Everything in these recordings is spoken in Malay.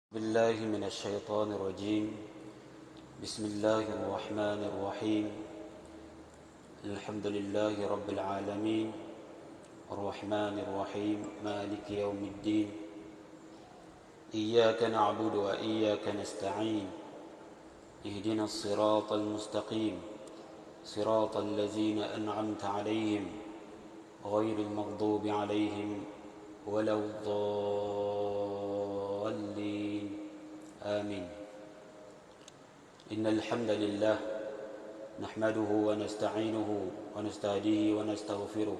بالله من الشيطان الرجيم. بسم الله الرحمن الرحيم. الحمد لله رب العالمين، الرحمن الرحيم، مالك يوم الدين. إياك نعبد وإياك نستعين. اهدنا الصراط المستقيم، صراط الذين أنعمت عليهم غير المغضوب عليهم ولا الضالين. آمين. إن الحمد لله نحمده ونستعينه ونستهديه ونستغفره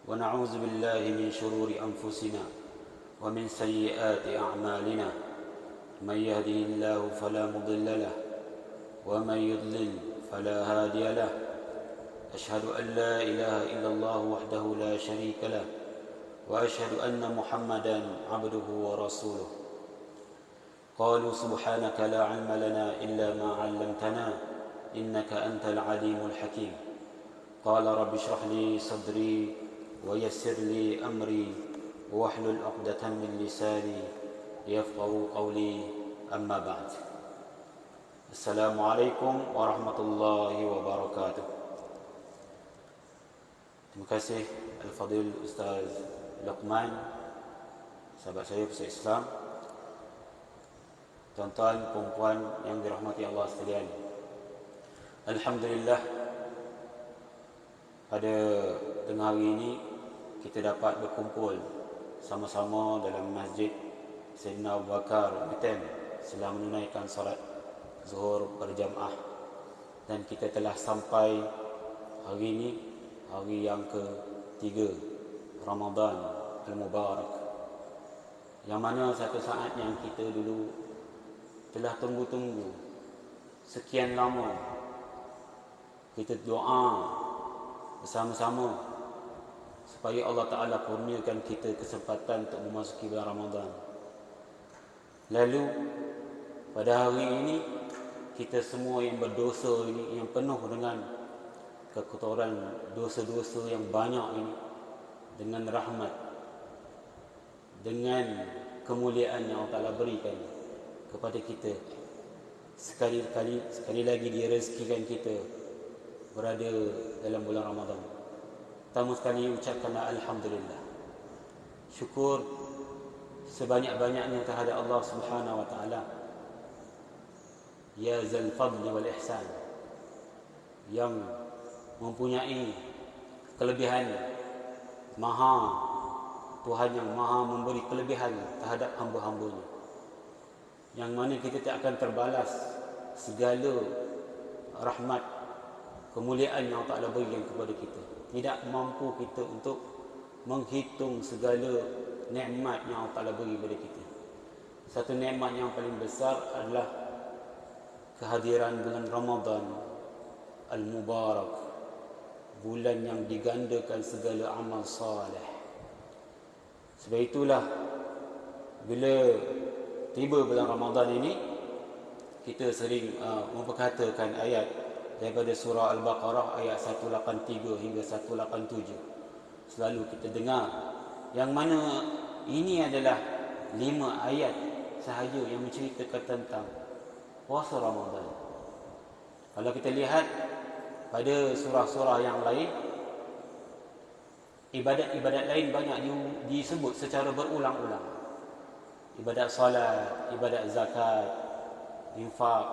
ونعوذ بالله من شرور أنفسنا ومن سيئات أعمالنا. من يهده الله فلا مضل له ومن يضلل فلا هادي له. أشهد أن لا إله إلا الله وحده لا شريك له، وأشهد أن محمدا عبده ورسوله. قالوا سبحانك لا علم لنا إلا ما علمتنا إنك أنت العليم الحكيم. قال رب اشرح لي صدري ويسر لي أمري واحلل عقدة من لساني ليفقهوا قولي. أما بعد. Assalamualaikum warahmatullahi wabarakatuh. Terima kasih Al-Fadil Ustaz Luqman, sahabat saya peserta Islam, tuan-tuan, perempuan yang dirahmati Allah sekalian. Alhamdulillah, pada tengah hari ini kita dapat berkumpul sama-sama dalam Masjid Sayyidina Abu Bakar Bitan setelah menunaikan salat Zuhur berjamaah, dan kita telah sampai hari ini, hari yang ke-3 Ramadan Al-Mubarak, yang mana satu saat yang kita dulu telah tunggu-tunggu sekian lama. Kita doa bersama-sama supaya Allah Ta'ala kurniakan kita kesempatan untuk memasuki bulan Ramadan. Lalu pada hari ini, kita semua yang berdosa ini, yang penuh dengan kekotoran dosa-dosa yang banyak ini, dengan rahmat, dengan kemuliaan yang Allah Ta'ala berikan kepada kita, sekali lagi dia rezekikan kita berada dalam bulan Ramadan. Pertama sekali ucapkanlah Alhamdulillah, syukur sebanyak-banyaknya terhadap Allah Subhanahu Wa Ta'ala. Ya Zal Fadli wal Ihsan, yang mempunyai kelebihan, Tuhan yang maha memberi kelebihan terhadap hamba-hambanya, yang mana kita tak akan terbalas segala rahmat, kemuliaan yang Allah Ta'ala berikan kepada kita. Tidak mampu kita untuk menghitung segala nikmat yang Allah Ta'ala beri kepada kita. Satu nikmat yang paling besar adalah kehadiran bulan Ramadan Al-Mubarak, bulan yang digandakan segala amal saleh. Sebab itulah bila tiba bulan Ramadan ini, kita sering memperkatakan ayat daripada surah Al-Baqarah ayat 183 hingga 187. Selalu kita dengar, yang mana ini adalah 5 ayat sahaja yang menceritakan tentang puasa Ramadan. Kalau kita lihat pada surah-surah yang lain, ibadat-ibadat lain banyak disebut secara berulang-ulang. Ibadat salat, ibadat zakat, infak,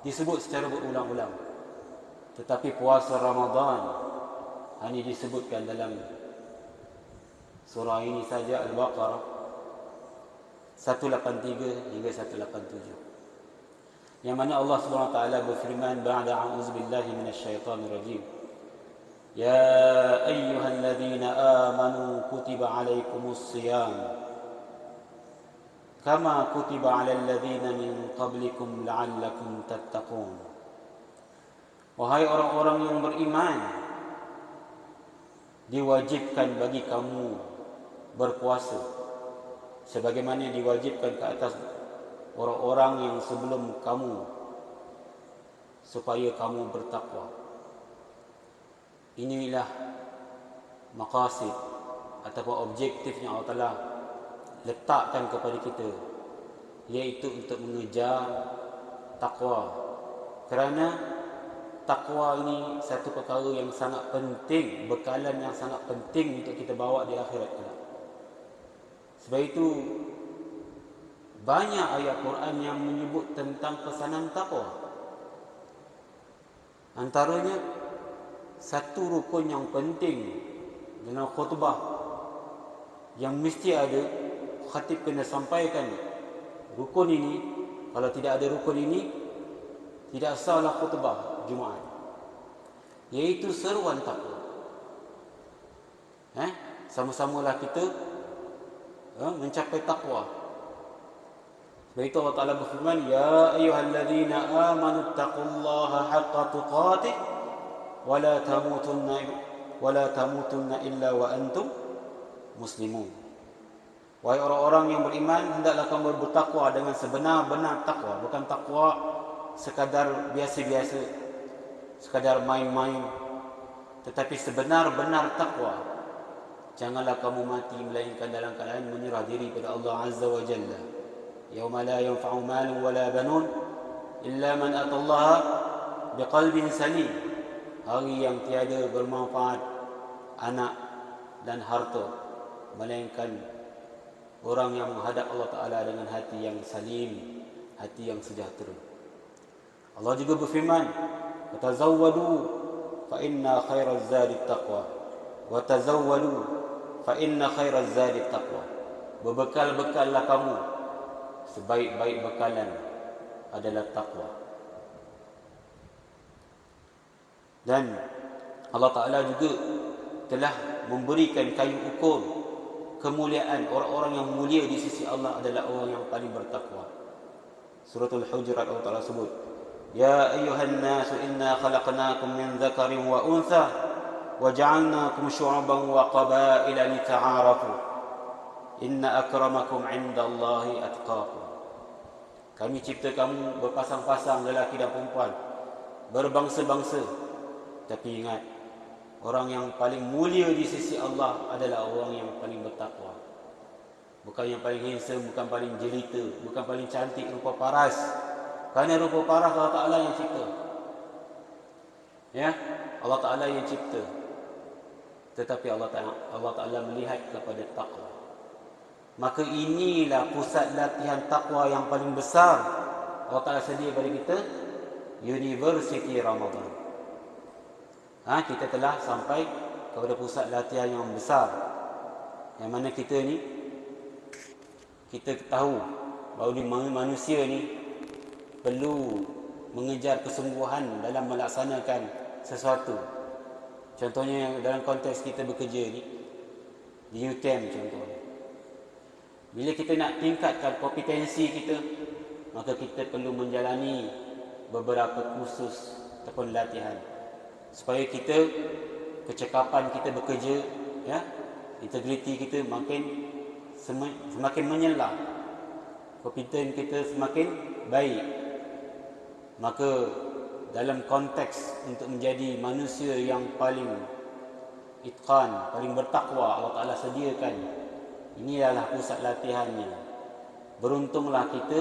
disebut secara berulang-ulang. Tetapi puasa Ramadan hanya disebutkan dalam surah ini saja, Al-Baqarah 183 hingga 187. Yang mana Allah Subhanahu Wa Taala berfirman, ba'da a'udzubillahi minasyaitonir rajim, ya ayyuhalladzina amanu kutiba alaikumus shiyam kama kutiba 'alal ladzina min qablikum la'allakum tattaqun. Wahai orang-orang yang beriman, diwajibkan bagi kamu berpuasa sebagaimana diwajibkan ke atas orang-orang yang sebelum kamu, supaya kamu bertakwa. Inilah maqasid ataupun objektif yang Allah Ta'ala letakkan kepada kita iaitu untuk mengejar takwa. Kerana takwa ini satu perkara yang sangat penting, bekalan yang sangat penting untuk kita bawa di akhirat kelak. Sebab itu banyak ayat Quran yang menyebut tentang pesanan takwa. Antaranya satu rukun yang penting dalam khutbah yang mesti ada, khatib kena sampaikan rukun ini. Kalau tidak ada rukun ini, tidak sahlah khutbah Jumaat, iaitu seruan takwa. Sama-samalah kita mencapai takwa. Sebab itu Allah Ta'ala berfirman, Ya ayyuhalladzina amanu taqullaha haqqa tuqatih wa la tamutunna illa wa antum muslimun. Wahai orang-orang yang beriman, hendaklah kamu bertakwa dengan sebenar-benar takwa. Bukan takwa sekadar biasa-biasa, sekadar main-main, tetapi sebenar-benar takwa. Janganlah kamu mati melainkan dalam keadaan menyerah diri pada Allah Azza wa Jalla. Yauma la yanfa'u malun wala banun illa man atallaha biqalbin salim. Hari yang tiada bermanfaat anak dan harta melainkan orang yang menghadap Allah Ta'ala dengan hati yang salim, hati yang sejahtera. Allah juga berfirman, "Tazawwadu fa inna khairaz zadi taqwa wa tazawwadu fa inna khairaz zadi taqwa." Berbekal-bekallah kamu, sebaik-baik bekalan adalah takwa. Dan Allah Ta'ala juga telah memberikan kayu ukur kemuliaan orang-orang yang mulia di sisi Allah adalah orang yang paling bertakwa. Suratul Hujurat Allah Ta'ala sebut, Ya ayyuhan nasu inna khalaqnakum min dzakarin wa untha wa ja'alnakum syu'aban wa qabaila lita'arafu inna akramakum 'indallahi atqakum. Kami cipta kamu berpasang-pasang lelaki dan perempuan, berbangsa-bangsa. Tapi ingat, orang yang paling mulia di sisi Allah adalah orang yang paling bertakwa. Bukan yang paling handsome, bukan paling jelita, bukan paling cantik rupa paras. Kerana rupa paras Allah Ta'ala yang cipta. Ya, Allah Ta'ala yang cipta. Tetapi Allah Ta'ala melihat kepada takwa. Maka inilah pusat latihan takwa yang paling besar Allah Ta'ala sedia bagi kita, University Ramadan. Kita telah sampai kepada pusat latihan yang besar, yang mana kita ni, kita tahu bahawa manusia ni perlu mengejar kesungguhan dalam melaksanakan sesuatu. Contohnya dalam konteks kita bekerja ni, di UTM contohnya. Bila kita nak tingkatkan kompetensi kita, maka kita perlu menjalani beberapa kursus ataupun latihan supaya kita, kecekapan kita bekerja, ya, integriti kita semakin menyelah, kompeten kita semakin baik. Maka dalam konteks untuk menjadi manusia yang paling itqan, paling bertakwa, Allah Ta'ala sediakan ini adalah pusat latihannya. Beruntunglah kita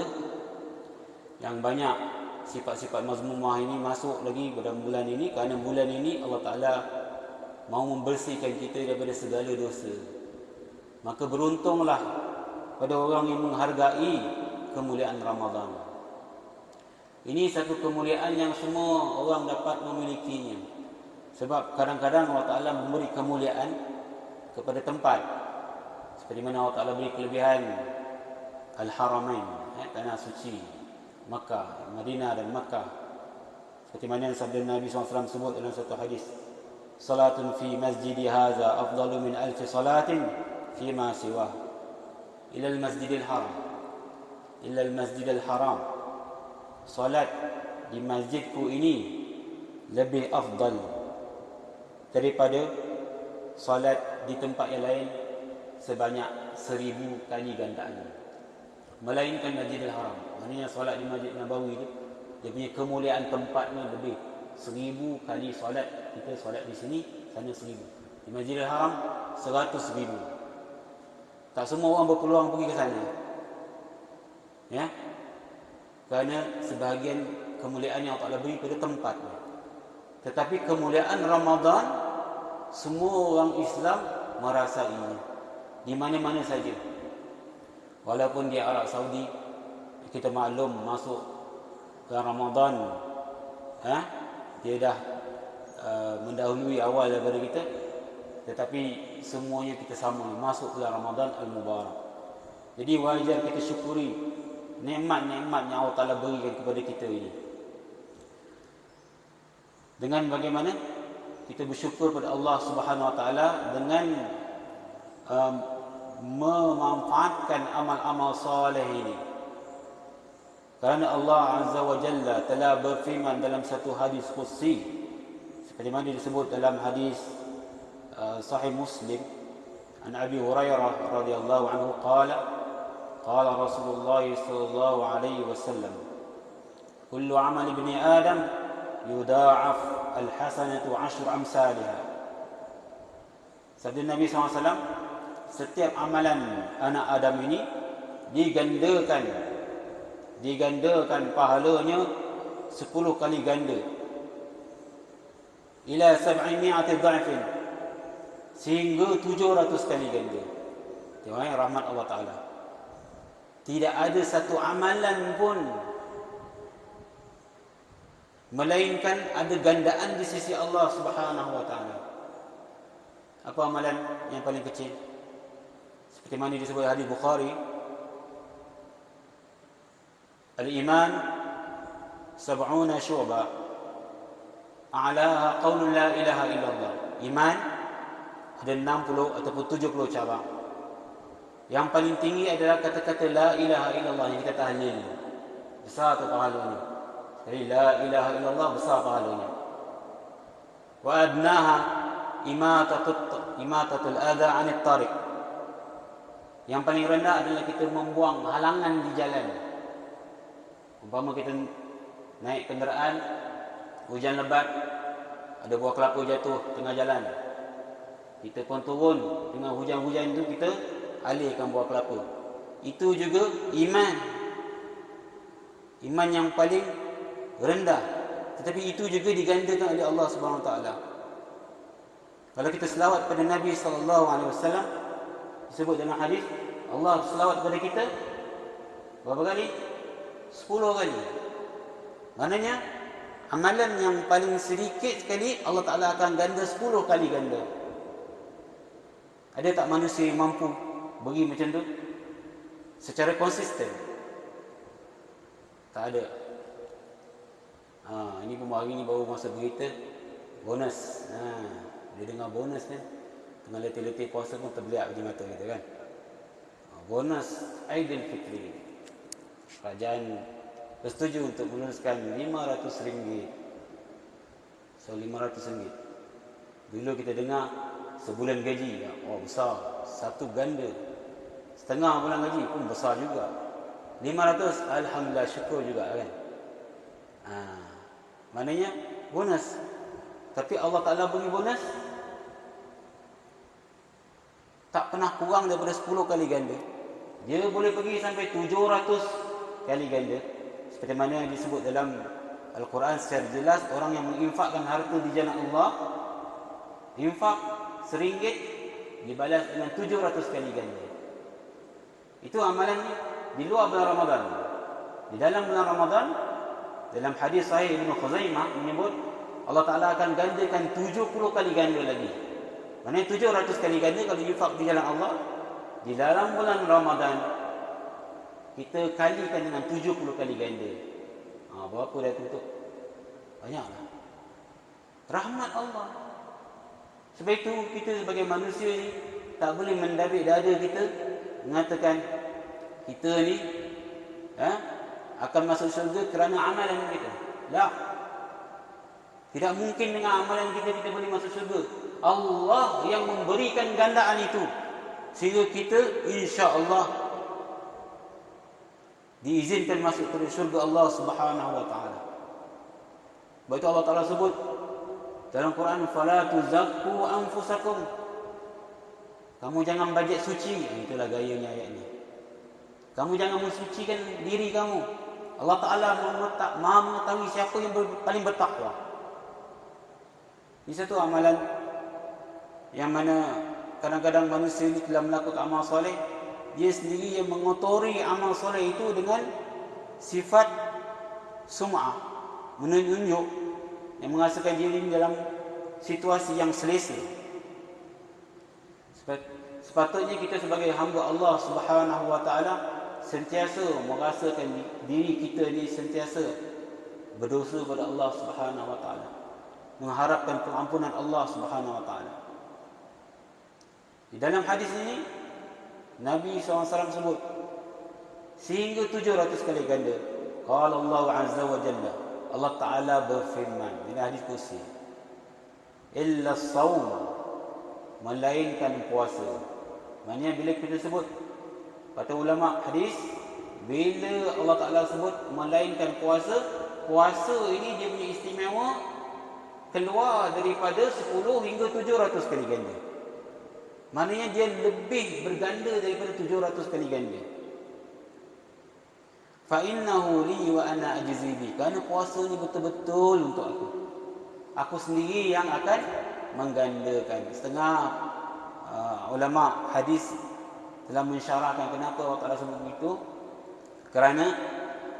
yang banyak sifat-sifat mazmumah ini masuk lagi pada bulan ini, kerana bulan ini Allah Ta'ala mahu membersihkan kita daripada segala dosa. Maka beruntunglah pada orang yang menghargai kemuliaan Ramadan. Ini satu kemuliaan yang semua orang dapat memilikinya. Sebab kadang-kadang Allah Ta'ala memberi kemuliaan kepada tempat, seperti mana Allah Ta'ala beri kelebihan Al-Haramain, tanah suci Makkah, Madinah dan Makkah. Seperti mana sabda Nabi SAW sebut dalam satu hadis, Salatun fi masjidi haza afdalu min alfi salatin fi ma siwah ila al-masjidil haram. Illa al-masjidil haram. Salat di masjidku ini lebih afdal daripada salat di tempat yang lain sebanyak 1000 kali gandaan, melainkan Masjidil Haram. Maksudnya solat di Masjid Nabawi itu, dia punya kemuliaan tempatnya lebih 1000 kali solat. Kita solat di sini, sana 1000. Di Masjidil Haram 100,000. Tak semua orang berpeluang pergi ke sana, ya. kerana sebahagian kemuliaan yang Allah Ta'ala beri pada tempatnya. Tetapi kemuliaan Ramadan, semua orang Islam merasainya di mana-mana saja. Walaupun di Arab Saudi, kita maklum masuk ke Ramadan, dia dah mendahului awal daripada kita, tetapi semuanya kita sama masuk ke Ramadan Al-Mubarak. Jadi wajar kita syukuri nikmat-nikmat yang Allah Ta'ala berikan kepada kita ini. Dengan bagaimana kita bersyukur pada Allah Subhanahu Wa Ta'ala dengan memanfaatkan amal-amal soleh ini. Kerana Allah Azza wa Jalla telah berfirman dalam satu hadis qudsi, seperti mana disebut dalam hadis Sahih Muslim, an Abi Hurairah radhiyallahu anhu qala Rasulullah sallallahu alaihi wasallam, kullu amal ibni Adam yudha'af al-hasanatu 10 amsalha. Sabda Nabi SAW, setiap amalan anak Adam ini digandakan pahalanya 10 kali ganda, ila 700 dha'fin, sehingga 700 kali ganda. Tengok rahmat Allah Ta'ala. Tidak ada satu amalan pun melainkan ada gandaan di sisi Allah Subhanahu Wa Ta'ala. Apa amalan yang paling kecil? Seperti mana disebut hadis Bukhari, al-iman 70 syu'bah, a'laha qaulun la ilaha illallah. Iman ada 60 ataupun 70 cabang. Yang paling tinggi adalah kata-kata la ilaha illallah yang kita tahlil. Besar tu pahalanya. Jadi la ilaha illallah besar pahalanya. Wa adnaha imatatul adha 'anil tariq. Yang paling rendah adalah kita membuang halangan di jalan. Umpama kita naik kenderaan, hujan lebat, ada buah kelapa jatuh tengah jalan, kita pun turun dengan hujan-hujan itu, kita alihkan buah kelapa. Itu juga iman yang paling rendah, tetapi itu juga digandakan oleh Allah Subhanahu Wa Taala. Kalau kita selawat pada Nabi sallallahu alaihi wasallam, disebut dalam hadis, Allah selawat kepada kita berapa kali? 10 kali. Maknanya amalan yang paling sedikit sekali Allah Ta'ala akan ganda 10 kali ganda. Ada tak manusia yang mampu bagi macam tu secara konsisten? Tak ada. Ini pun hari ni baru masuk berita bonus. Dia dengar bonus kan, tengah letih-letih puasa pun terbeliak di mata kita kan. Bonus Aidilfitri, kerajaan bersetuju untuk meluluskan RM500. So RM500. Dulu kita dengar sebulan gaji, besar, satu ganda. Setengah bulan gaji pun besar juga. 500, alhamdulillah, syukur juga kan. Maknanya bonus. Tapi Allah Ta'ala bagi bonus tak pernah kurang daripada 10 kali ganda. Dia boleh pergi sampai 700 kali ganda. Seperti mana yang disebut dalam Al-Quran secara jelas, orang yang menginfakkan harta di jalan Allah, infak RM1 dibalas dengan 700 kali ganda. Itu amalannya di luar bulan Ramadan. Di dalam bulan Ramadan, dalam hadis sahih Ibn Khuzaimah menyebut Allah Ta'ala akan gandakan 70 kali ganda lagi. Maksudnya 700 kali ganda kalau infak di jalan Allah. Di dalam bulan Ramadan, kita kalikan dengan 70 kali ganda. Berapa dah tutup? Banyaklah. Rahmat Allah. Sebab itu kita sebagai manusia ni tak boleh mendabik dada kita mengatakan kita ni akan masuk syurga kerana amalan kita. Tak. Tidak mungkin dengan amalan kita boleh masuk syurga. Allah yang memberikan gandaan itu, sehingga kita insya-Allah diizinkan masuk ke syurga Allah Subhanahu Wa Taala. Baik Allah Taala sebut dalam Quran, fala tuzakku anfusakum. Kamu jangan bajet suci. Itulah gayanya ayat ni. Kamu jangan mensucikan diri kamu. Allah Ta'ala maha mengetahui siapa yang paling bertakwa. Ini satu amalan yang mana kadang-kadang manusia ini telah melakukan amal soleh, dia sendiri yang mengotori amal soleh itu dengan sifat sum'ah, menunjuk, yang menghasilkan diri dalam situasi yang selesa. Sepatutnya kita sebagai hamba Allah Subhanahu wa taala sentiasa merasakan diri kita ni sentiasa berdosa kepada Allah Subhanahu wa taala, mengharapkan pengampunan Allah Subhanahu wa taala. Di dalam hadis ini Nabi SAW sebut sehingga 700 kali ganda. Qala Allah Azza wa Jalla, Allah Ta'ala berfirman dalam hadis kursi, illa as-sawm, melainkan puasa. Maknanya bila kita sebut, kata ulama hadis, bila Allah Ta'ala sebut melainkan puasa, puasa ini dia punya istimewa keluar daripada 10 hingga 700 kali ganda. Maknanya dia lebih berganda daripada 700 kali ganda. Fa innahu li wa ana ajzi bi. Kerana puasa ni betul-betul untuk aku. Aku sendiri yang akan menggandakan. Setengah ulama hadis telah mensyarahkan kenapa Allah Ta'ala sebut begitu. Kerana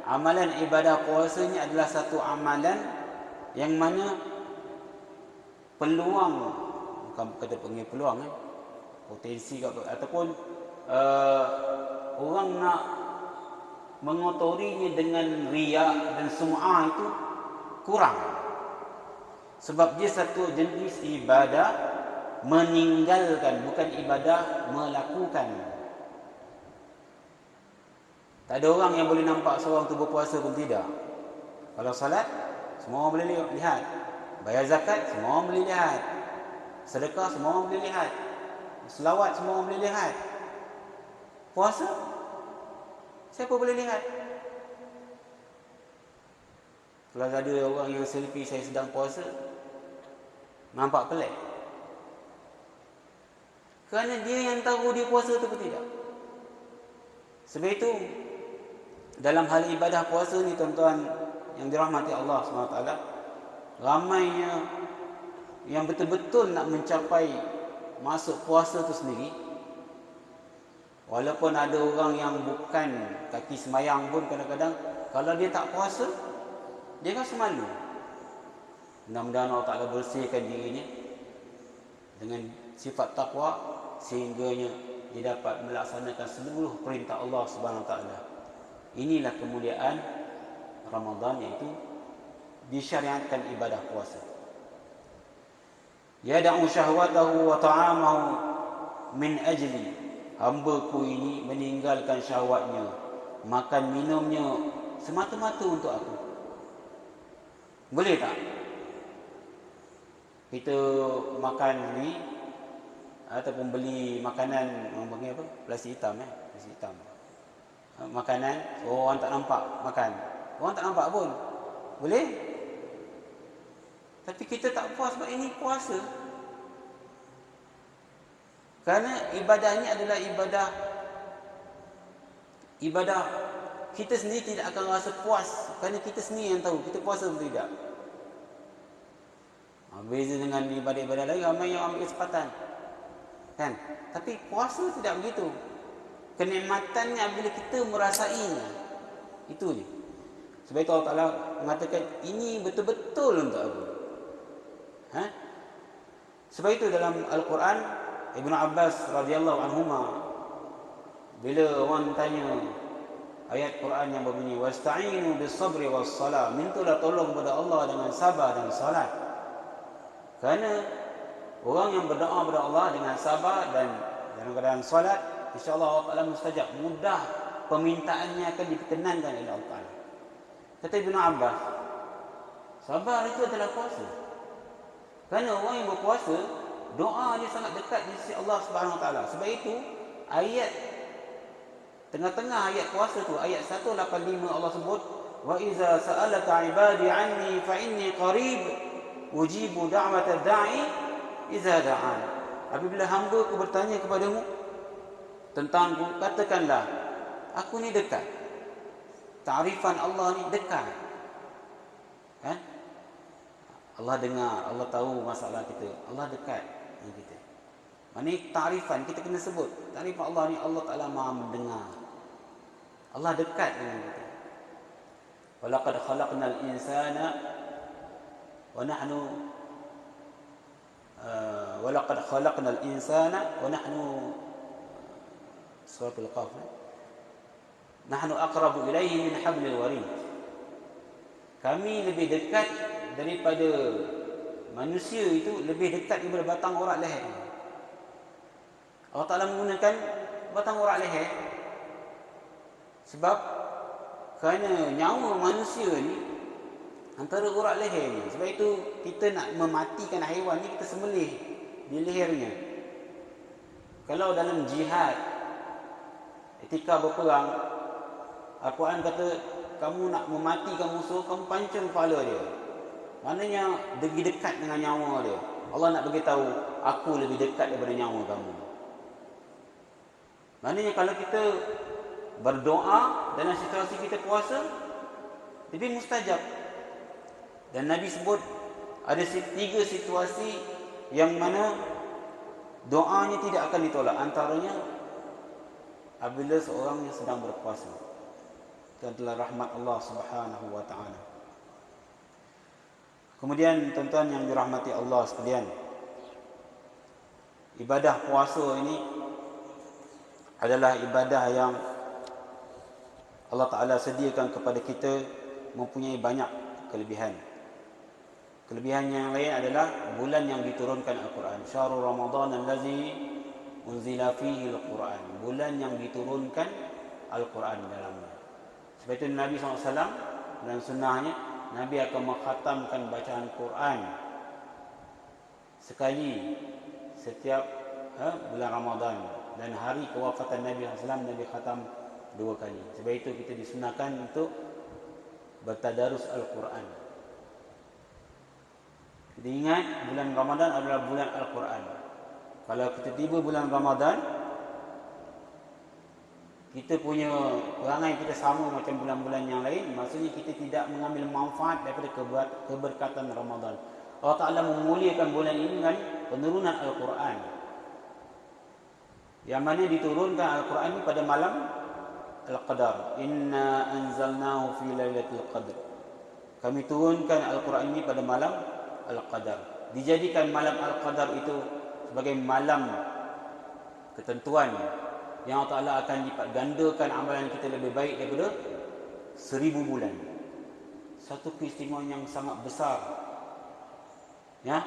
amalan ibadah puasa ni adalah satu amalan yang mana peluang, bukan kata panggil peluang, potensi ataupun orang nak mengotorinya dengan riya dan sum'ah itu kurang. Sebab dia satu jenis ibadah meninggalkan, bukan ibadah melakukan. Tak ada orang yang boleh nampak seorang tu berpuasa pun tidak. Kalau salat, semua orang boleh lihat. Bayar zakat, semua orang boleh lihat. Sedekah, semua orang boleh lihat. Selawat, semua orang boleh lihat. Puasa, siapa boleh lihat? Kalau ada orang yang selfie saya sedang puasa, nampak pelik. Kerana dia yang tahu dia puasa tu pun tidak. Sebab itu dalam hal ibadah puasa ni tuan-tuan yang dirahmati Allah SWT, ramainya yang betul-betul nak mencapai masuk puasa tu sendiri. Walaupun ada orang yang bukan kaki semayang pun kadang-kadang kalau dia tak puasa, dia rasa malu. Mudah-mudahan Allah Ta'ala bersihkan dirinya dengan sifat takwa sehingganya dia dapat melaksanakan seluruh perintah Allah Subhanahu Wa Ta'ala. Inilah kemuliaan Ramadan, iaitu disyariatkan ibadah puasa. Yada'u syahwatahu wa ta'amahu min ajli, hamba-Ku ini meninggalkan syahwatnya, makan minumnya semata-mata untuk Aku. Boleh tak kita makan ni ataupun beli makanan, orang panggil apa? Plastik hitam, plastik hitam. Makanan, orang tak nampak makan. Orang tak nampak pun. Boleh? Tapi kita tak puas sebab ini puasa. Kerana ibadah ini adalah ibadah kita sendiri tidak akan rasa puas kerana kita sendiri yang tahu kita puasa atau tidak. Beza dengan ibadah-ibadah lain, ramai yang ambil kesempatan, kan? Tapi puasa tidak begitu. Kenikmatannya bila kita merasainya, itu je. Sebab itu Allah Ta'ala mengatakan ini betul-betul untuk Aku. Sebab itu dalam Al-Quran, Ibnu Abbas radhiyallahu anhuma, bila orang tanya ayat Quran yang berbunyi wasta'inu bis-sabri was-salah, mintalah tolong kepada Allah dengan sabar dan salat. Kerana orang yang berdoa kepada Allah dengan sabar dan dalam keadaan salat, insya-Allah Allah Ta'ala mustajab, mudah permintaannya akan diperkenankan oleh Allah Ta'ala. Kata Ibnu Abbas, sabar itu adalah puasa. Kerana orang yang berpuasa, doa dia sangat dekat di sisi Allah Subhanahu Wa Taala. Sebab itu ayat tengah-tengah ayat puasa tu, ayat 185 Allah sebut, wa iza sa'alaka ibadi anni fa inni qarib ujibu da'watad da'i iza da'an. Apabila hamba-Ku bertanya kepadamu tentangku, katakanlah aku ni dekat. Ta'rifan Allah ni dekat. Kan? Allah dengar, Allah tahu masalah kita. Allah dekat dengan kita. Maknanya ta'rifan kita kena sebut. Ta'rifan Allah ni Allah Ta'ala Maha mendengar. Allah dekat dengan kita. Walaqad khalaqnal insana wa nahnu walaqad khalaqnal insana wa nahnu suratul Qaf. Nahnu aqrabu ilaihi min hablil warid. Kami lebih dekat daripada manusia itu, lebih dekat daripada batang urat leher. Allah Ta'ala menggunakan batang urat leher sebab kerana nyawa manusia ni antara urat leher ni. Sebab itu kita nak mematikan haiwan ni, kita sembelih di lehernya. Kalau dalam jihad, etika berperang, Al-Quran kata kamu nak mematikan musuh, kamu pancung kepala dia. Maknanya lebih dekat dengan nyawa dia. Allah nak beritahu, aku lebih dekat daripada nyawa kamu. Maknanya kalau kita berdoa dalam situasi kita puasa, lebih mustajab. Dan Nabi sebut ada 3 situasi yang mana doanya tidak akan ditolak. Antaranya apabila seorang yang sedang berpuasa. Itu adalah rahmat Allah Subhanahu wa taala. Kemudian tuan-tuan yang dirahmati Allah sekalian, ibadah puasa ini adalah ibadah yang Allah Ta'ala sediakan kepada kita, mempunyai banyak kelebihan. Kelebihan yang lain adalah bulan yang diturunkan Al-Quran. Syahrul Ramadan allazi unzila fihi Al-Quran. Bulan yang diturunkan Al-Quran dalamnya. Sebab itu Nabi SAW dalam sunnahnya, Nabi akan mengkhatamkan bacaan Quran sekali setiap bulan Ramadan. Dan hari kewafatan Nabi SAW, Nabi khatam 2 kali. Sebab itu kita disunahkan untuk bertadarus Al-Quran. Kita ingat bulan Ramadan adalah bulan Al-Quran. Kalau kita tiba bulan Ramadan, kita punya perangai kita sama macam bulan-bulan yang lain, maksudnya kita tidak mengambil manfaat daripada keberkatan Ramadan. Allah Ta'ala memuliakan bulan ini dengan penurunan Al-Quran, yang mana diturunkan Al-Quran ini pada malam Al-Qadar. Inna anzalnahu fi lailatul qadr. Kami turunkan Al-Quran ini pada malam Al-Qadar. Dijadikan malam Al-Qadar itu sebagai malam ketentuan yang Allah Ta'ala akan lipat gandakan amalan kita lebih baik daripada 1000 bulan. Satu keistimewaan yang sangat besar, ya,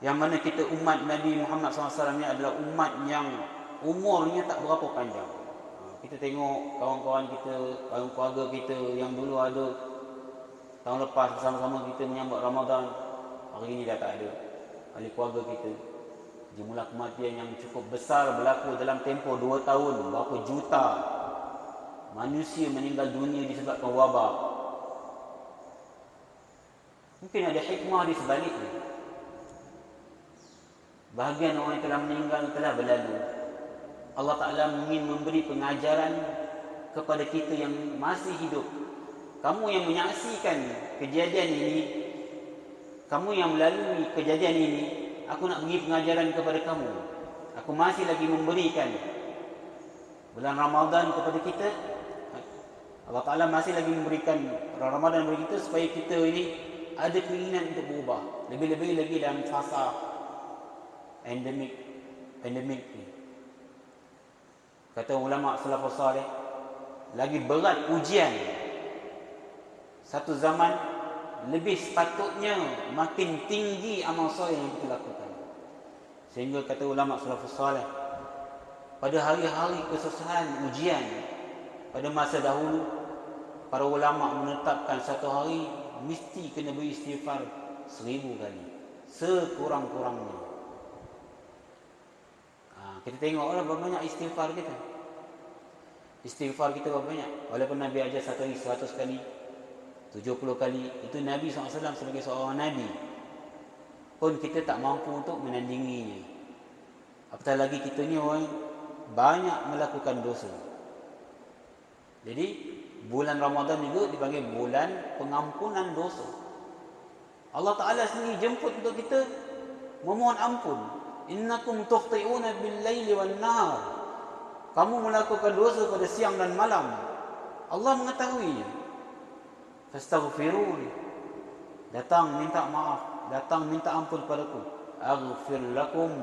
yang mana kita umat Nabi Muhammad SAW ni adalah umat yang umurnya tak berapa panjang. Kita tengok kawan-kawan kita, kawan keluarga kita yang dulu ada tahun lepas bersama-sama kita menyambut Ramadan, hari ini dah tak ada. Ahli keluarga kita, jumlah kematian yang cukup besar berlaku dalam tempoh 2 tahun. Berapa juta manusia meninggal dunia disebabkan wabak. Mungkin ada hikmah di sebaliknya. Bahagian orang yang telah meninggal telah berlalu. Allah Ta'ala ingin memberi pengajaran kepada kita yang masih hidup. Kamu yang menyaksikan kejadian ini, kamu yang melalui kejadian ini, aku nak beri pengajaran kepada kamu. Aku masih lagi memberikan bulan Ramadan kepada kita. Allah Ta'ala masih lagi memberikan Ramadan kepada kita supaya kita ini ada keinginan untuk berubah. Lebih-lebih lagi dalam fasa endemik ni. Kata ulama salafus salih, lagi berat ujian satu zaman, lebih sepatutnya makin tinggi amal soleh yang kita lakukan. Sehingga kata ulama salafus salih, pada hari-hari kesusahan ujian pada masa dahulu, para ulama menetapkan satu hari mesti kena beristighfar 1000 kali sekurang-kurangnya. Kita tengok berapa banyak istighfar kita. Istighfar kita berapa banyak. Walaupun Nabi ajar satu hari 100 kali, 70 kali. Itu Nabi SAW sebagai seorang Nabi pun kita tak mampu untuk menandinginya. Apatah lagi kita ni orang banyak melakukan dosa. Jadi bulan Ramadan juga dipanggil bulan pengampunan dosa. Allah Ta'ala sendiri jemput untuk kita memohon ampun. Innakum tukhti'una bil-laili wan-nahar. Kamu melakukan dosa pada siang dan malam. Allah mengetahuinya. Fastaghfiruni. Datang minta maaf, datang minta ampun padaku. Aghfir lakum.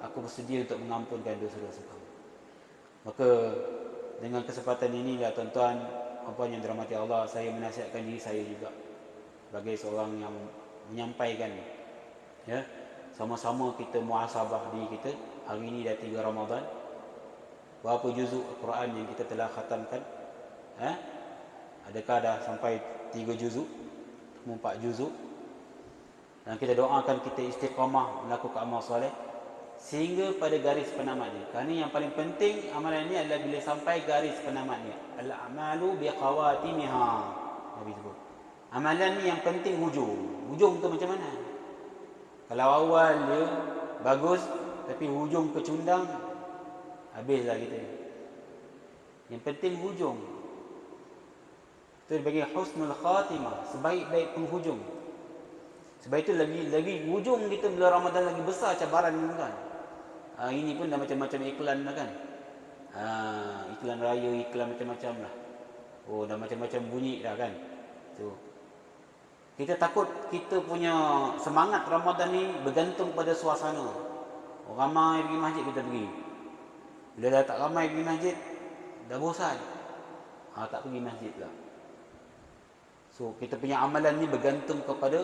Aku bersedia untuk mengampunkan dosa-dosa kamu. Maka dengan kesempatan inilah tuan-tuan, apa yang dirahmati Allah, saya menasihatkan diri saya juga sebagai seorang yang menyampaikan, ya, sama-sama kita muhasabah diri kita. Hari ini dah 3 Ramadan. Berapa juzuk Al-Quran yang kita telah khatamkan? Adakah dah sampai 3 juzuk? 4 juzuk? Dan kita doakan kita istiqamah melakukan amal soleh sehingga pada garis penamatnya. Kerana yang paling penting amalan ini adalah bila sampai garis penamatnya. Al-a'malu biqawatimiha. Nabi sebut. Amalan ni yang penting hujung. Hujung tu macam mana? Kalau awal dia bagus tapi hujung kecundang, habislah kita. Yang penting hujung. Itu bagi husnul khatimah, sebaik-baik penghujung. Sebab itu lagi hujung kita bila Ramadan lagi besar cabaran kan. Ini pun dah macam-macam iklan dah kan. Iklan raya, iklan macam-macam lah. Oh, dah macam-macam bunyi dah kan. So, kita takut kita punya semangat Ramadan ni bergantung pada suasana. Ramai pergi masjid kita pergi. Bila dah tak ramai pergi masjid, dah bosan. Tak pergi masjid lah. So, kita punya amalan ni bergantung kepada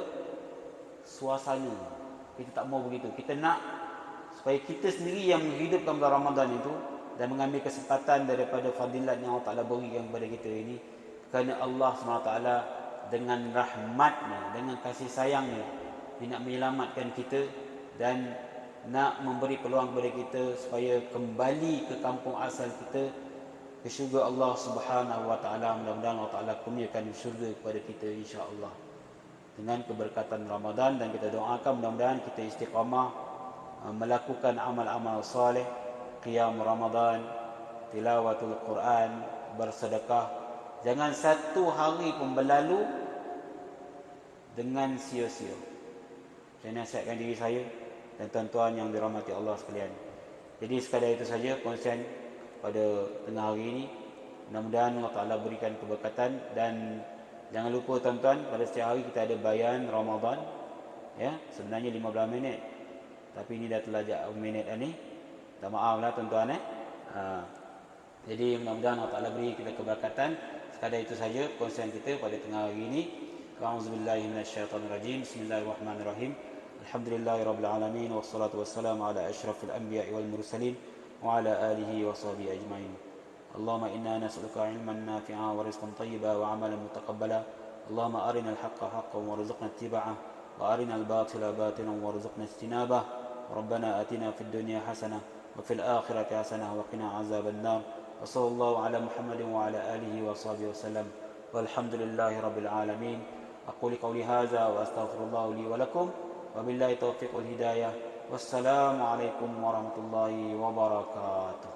suasana. Kita tak mau begitu. Kita nak supaya kita sendiri yang menghidupkan bulan Ramadan itu dan mengambil kesempatan daripada fadilat yang Allah Ta'ala berikan kepada kita ini. Kerana Allah SWT dengan rahmatnya, dengan kasih sayangnya, Dia nak menyelamatkan kita dan nak memberi peluang kepada kita supaya kembali ke kampung asal kita, ke syurga Allah Subhanahu Wa Ta'ala. Mudah-mudahan Allah Ta'ala kurniakan syurga kepada kita insya-Allah dengan keberkatan Ramadan. Dan kita doakan mudah-mudahan kita istiqamah melakukan amal-amal soleh, qiyam Ramadan, tilawatul Quran, bersedekah. Jangan satu hari pun berlalu dengan sia-sia. Saya nasihatkan diri saya dan tuan-tuan yang dirahmati Allah sekalian. Jadi sekadar itu saja konsen pada tengah hari ini. Mudah-mudahan Allah Ta'ala berikan keberkatan. Dan jangan lupa tuan-tuan, pada setiap hari kita ada bayan Ramadan, ya, sebenarnya 15 minit, tapi ini dah terlajak minit ni. Tak maaf lah tuan-tuan. Jadi mudah-mudahan Allah Ta'ala beri kita keberkatan. Sekadar itu saja konsen kita pada tengah hari ini. A'udzubillahi minasyaitonirrajim. Bismillahirrahmanirrahim. Alhamdulillahirabbil alamin wassalatu wassalamu ala asyrafil anbiya'i wal mursalin wa ala alihi wa sahbihi ajmain. Allahumma inna nas'aluka 'ilman nafi'an wa rizqan thayyiban wa 'amalan mutaqabbala. Allahumma arina al-haqqa haqqan warzuqna ittiba'ah wa arina al-batila batilan warzuqna ijtinabah. Rabbana atina fid dunya hasanah wa fil akhirati hasanah wa qina 'adzaban nar. Wa sallallahu ala Muhammadin wa ala alihi wa sahbihi wasallam. Walhamdulillahi rabbil alamin. Aqulu qawli hadza wa astaghfirullah li wa lakum. Wabillahi taufiq wal hidayah. Wassalamu alaikum warahmatullahi wabarakatuh.